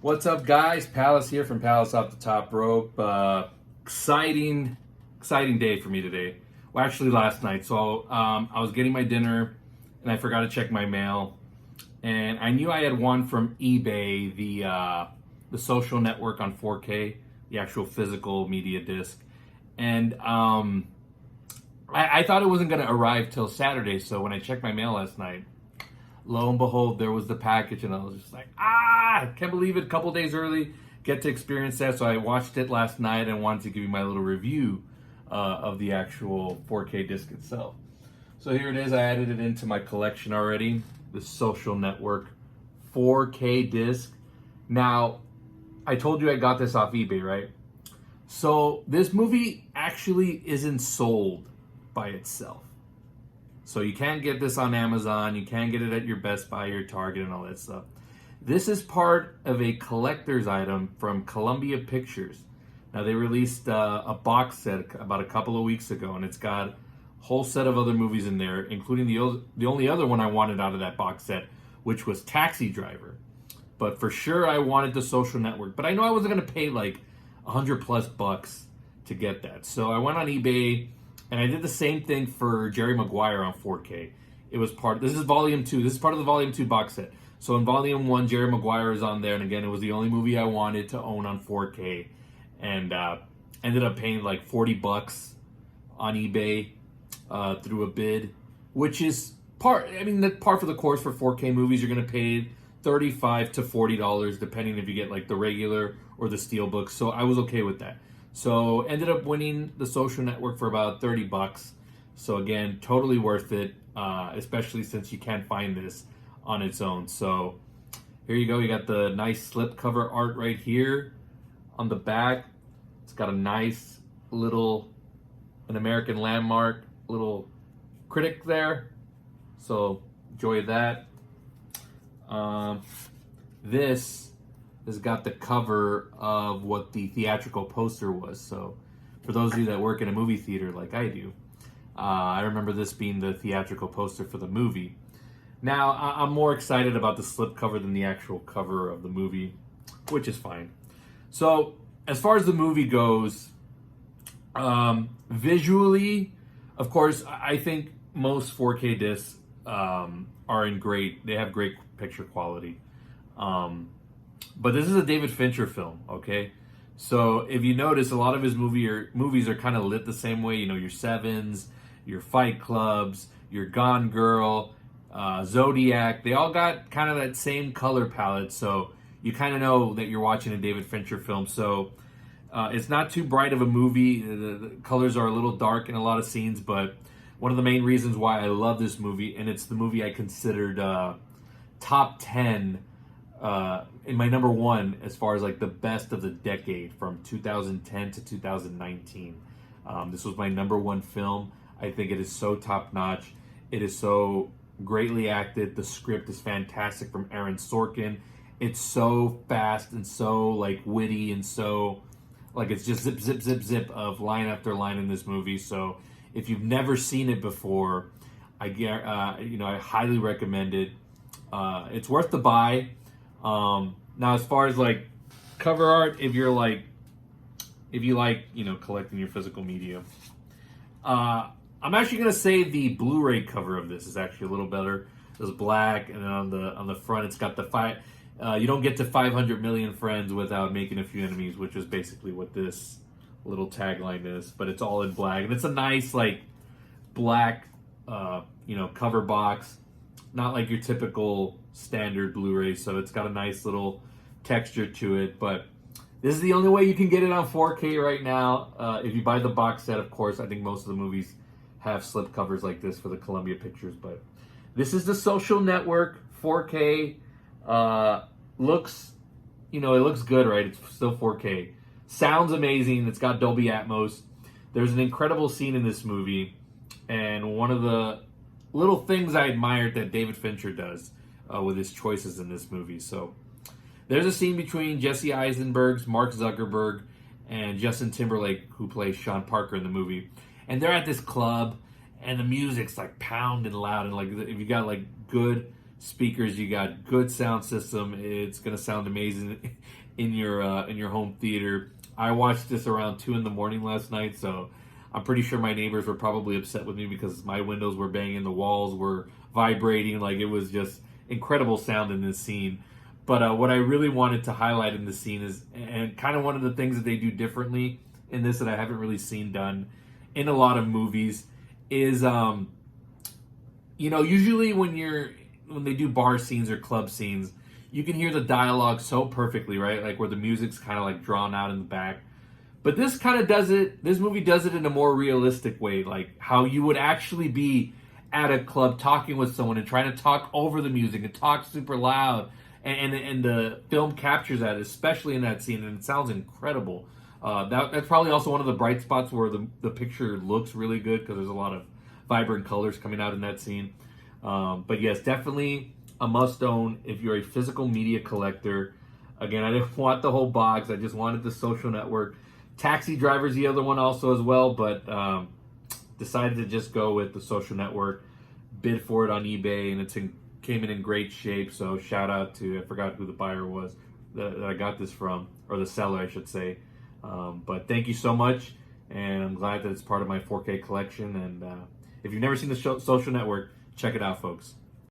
What's up, guys? Palace here from Palace Off the Top Rope. Exciting day for me today. Well, actually, last night. So I was getting my dinner, and I forgot to check my mail. And I knew I had one from eBay, the social network on 4K, the actual physical media disc. And I thought it wasn't going to arrive till Saturday. So when I checked my mail last night, lo and behold, there was the package, and I was just like, I can't believe it. A couple days early, get to experience that. So I watched it last night and wanted to give you my little review of the actual 4K disc itself. So here it is. I added it into my collection already. The Social Network 4K disc. Now, I told you I got this off eBay, right? So this movie actually isn't sold by itself. So you can't get this on Amazon, you can't get it at your Best Buy, your Target, and all that stuff. This is part of a collector's item from Columbia Pictures. Now they released a box set about a couple of weeks ago, and it's got a whole set of other movies in there, including the only other one I wanted out of that box set, which was Taxi Driver. But for sure I wanted the Social Network. But I know I wasn't going to pay like $100+ to get that. So I went on eBay, and I did the same thing for Jerry Maguire on 4K. It was this is volume 2. This is part of the volume 2 box set. So in volume 1, Jerry Maguire is on there. And again, it was the only movie I wanted to own on 4K. And ended up paying like $40 on eBay through a bid. Which is the par for the course for 4K movies. You're going to pay $35 to $40, depending if you get like the regular or the steelbook. So I was okay with that. So ended up winning the Social Network for about $30. So again, totally worth it, especially since you can't find this on its own. So here you go. You got the nice slipcover art right here on the back. It's got a nice little, an American landmark, little critic there. So enjoy that. This has got the cover of what the theatrical poster was. So for those of you that work in a movie theater like I do, I remember this being the theatrical poster for the movie. Now, I'm more excited about the slipcover than the actual cover of the movie, which is fine. So as far as the movie goes, visually, of course, I think most 4K discs are in they have great picture quality. But this is a David Fincher film, okay? So if you notice, a lot of his movies are kind of lit the same way. You know, your Sevens, your Fight Clubs, your Gone Girl, Zodiac. They all got kind of that same color palette. So you kind of know that you're watching a David Fincher film. So it's not too bright of a movie. The colors are a little dark in a lot of scenes. But one of the main reasons why I love this movie, and it's the movie I considered top 10 in my number 1 as far as like the best of the decade from 2010 to 2019. This was my number 1 film. I think it is so top notch. It is so greatly acted. The script is fantastic from Aaron Sorkin. It's so fast and so like witty and so like it's just zip zip zip zip of line after line in this movie. So if you've never seen it before, I highly recommend it. It's worth the buy. Now, as far as like cover art, if you like, collecting your physical media, I'm actually gonna say the Blu-ray cover of this is actually a little better. It's black, and then on the front, it's got the you don't get to 500 million friends without making a few enemies, which is basically what this little tagline is. But it's all in black, and it's a nice like black, cover box. Not like your typical standard Blu-ray, so it's got a nice little texture to it. But this is the only way you can get it on 4K right now. If you buy the box set, of course, I think most of the movies have slip covers like this for the Columbia Pictures. But this is the Social Network 4K. It looks good, right? It's still 4K. Sounds amazing. It's got Dolby Atmos. There's an incredible scene in this movie, and one of the little things I admired that David Fincher does with his choices in this movie. So there's a scene between Jesse Eisenberg's Mark Zuckerberg and Justin Timberlake, who plays Sean Parker in the movie. And they're at this club, and the music's like pounding loud, and like if you got like good speakers. You got good sound system. It's gonna sound amazing in your home theater. I watched this around 2 in the morning last night, so I'm pretty sure my neighbors were probably upset with me because my windows were banging, the walls were vibrating. Like, it was just incredible sound in this scene. But what I really wanted to highlight in this scene is, and kind of one of the things that they do differently in this that I haven't really seen done in a lot of movies, is usually when they do bar scenes or club scenes, you can hear the dialogue so perfectly, right? Like, where the music's kind of like drawn out in the back. But this kind of does it, this movie does it in a more realistic way, like how you would actually be at a club talking with someone and trying to talk over the music and talk super loud. And the film captures that, especially in that scene, and it sounds incredible. That's probably also one of the bright spots where the picture looks really good, because there's a lot of vibrant colors coming out in that scene. But yes, definitely a must-own if you're a physical media collector. Again, I didn't want the whole box. I just wanted the Social Network. Taxi Driver's the other one also as well, but decided to just go with the Social Network. Bid for it on eBay, and came in great shape. So shout out to, I forgot who the buyer was that I got this from, or the seller, I should say. But thank you so much, and I'm glad that it's part of my 4K collection. And if you've never seen the Social Network, check it out, folks.